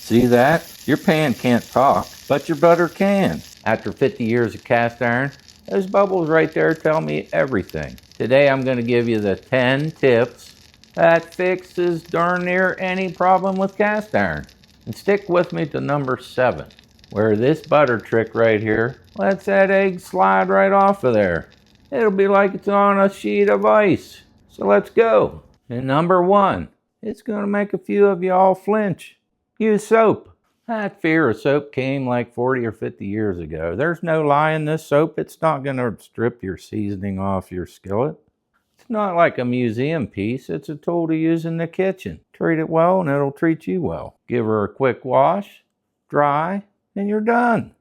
See that? Your pan can't talk, but your butter can. After 50 years of cast iron, those bubbles right there tell me everything. Today I'm going to give you the 10 tips that fixes darn near any problem with cast iron. And stick with me to number 7, where this butter trick right here lets that egg slide right off of there. It'll be like it's on a sheet of ice. So let's go. And number 1, it's going to make a few of y'all flinch. Use soap. That fear of soap came like 40 or 50 years ago. There's no lie in this soap. It's not going to strip your seasoning off your skillet. It's not like a museum piece. It's a tool to use in the kitchen. Treat it well and it'll treat you well. Give her a quick wash, dry, and you're done.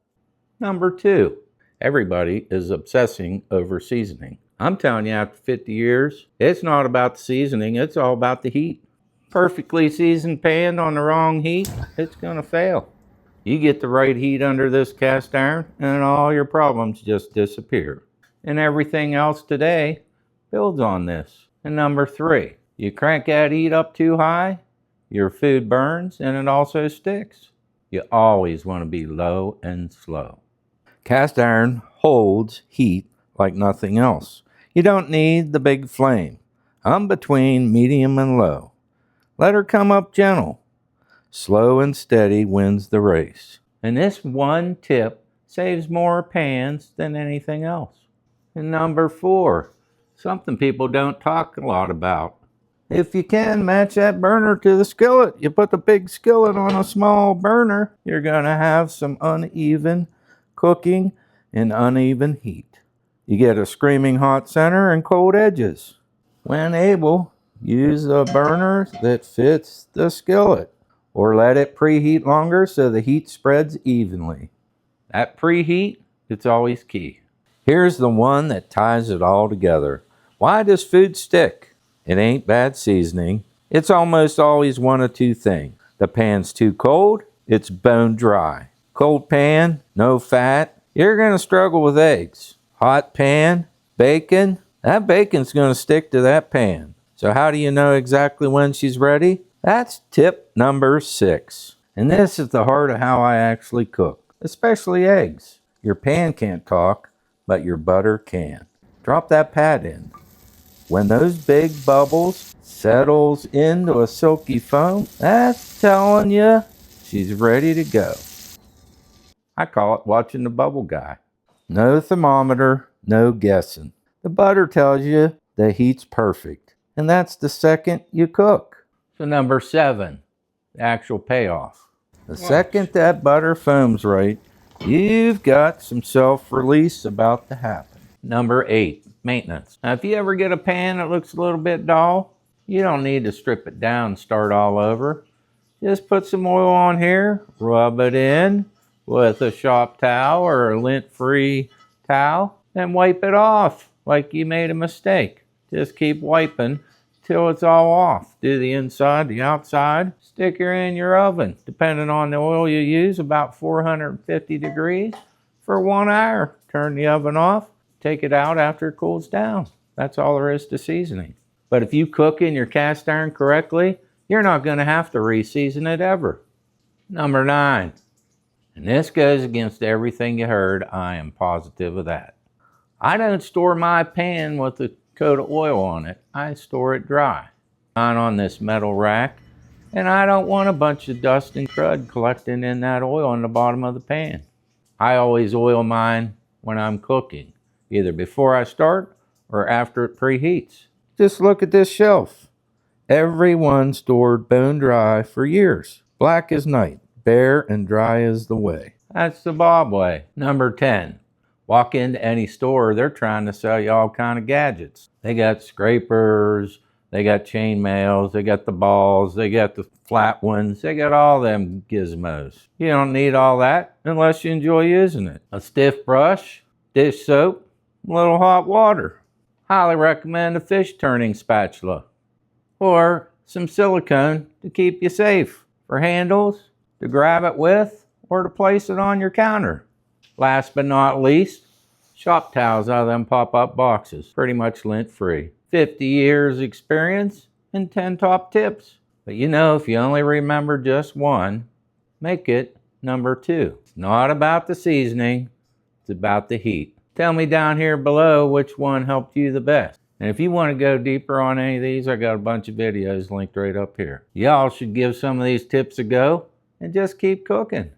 Number 2, everybody is obsessing over seasoning. I'm telling you, after 50 years, it's not about the seasoning. It's all about the heat. Perfectly seasoned pan on the wrong heat, it's going to fail. You get the right heat under this cast iron and all your problems just disappear. And everything else today builds on this. And number 3, you crank that heat up too high, your food burns and it also sticks. You always want to be low and slow. Cast iron holds heat like nothing else. You don't need the big flame. I'm between medium and low. Let her come up gentle. Slow and steady wins the race. And this one tip saves more pans than anything else. And number 4, something people don't talk a lot about. If you can, match that burner to the skillet. You put the big skillet on a small burner, you're going to have some uneven cooking and uneven heat. You get a screaming hot center and cold edges. When able, use a burner that fits the skillet, or let it preheat longer so the heat spreads evenly. That preheat, it's always key. Here's the one that ties it all together. Why does food stick? It ain't bad seasoning. It's almost always one of 2 things. The pan's too cold, it's bone dry. Cold pan, no fat, you're going to struggle with eggs. Hot pan, bacon, that bacon's going to stick to that pan. So how do you know exactly when she's ready? That's tip number 6. And this is the heart of how I actually cook, especially eggs. Your pan can't talk, but your butter can. Drop that pad in. When those big bubbles settles into a silky foam, that's telling you she's ready to go. I call it watching the bubble guy. No thermometer, no guessing. The butter tells you the heat's perfect. And that's the second you cook. So number 7, the actual payoff. The second that butter foams right, you've got some self-release about to happen. Number 8, maintenance. Now if you ever get a pan that looks a little bit dull, you don't need to strip it down and start all over. Just put some oil on here, rub it in with a shop towel or a lint-free towel, and wipe it off like you made a mistake. Just keep wiping till it's all off. Do the inside, the outside. Stick her in your oven, depending on the oil you use, about 450 degrees for 1 hour. Turn the oven off, take it out after it cools down. That's all there is to seasoning. But if you cook in your cast iron correctly, you're not going to have to re-season it ever. Number 9, and this goes against everything you heard, I am positive of that. I don't store my pan with a coat of oil on it. I store it dry. Mine on this metal rack, and I don't want a bunch of dust and crud collecting in that oil on the bottom of the pan. I always oil mine when I'm cooking, either before I start or after it preheats. Just look at this shelf. Everyone stored bone dry for years. Black as night, bare and dry as the way. That's the Bob way. Number 10. Walk into any store, they're trying to sell you all kind of gadgets. They got scrapers, they got chain mails, they got the balls, they got the flat ones, they got all them gizmos. You don't need all that unless you enjoy using it. A stiff brush, dish soap, a little hot water. Highly recommend a fish turning spatula. Or some silicone to keep you safe. For handles, to grab it with, or to place it on your counter. Last but not least, shop towels out of them pop-up boxes. Pretty much lint-free. 50 years experience and 10 top tips. But you know, if you only remember just one, make it number 2. It's not about the seasoning, it's about the heat. Tell me down here below which one helped you the best. And if you want to go deeper on any of these, I got a bunch of videos linked right up here. Y'all should give some of these tips a go and just keep cooking.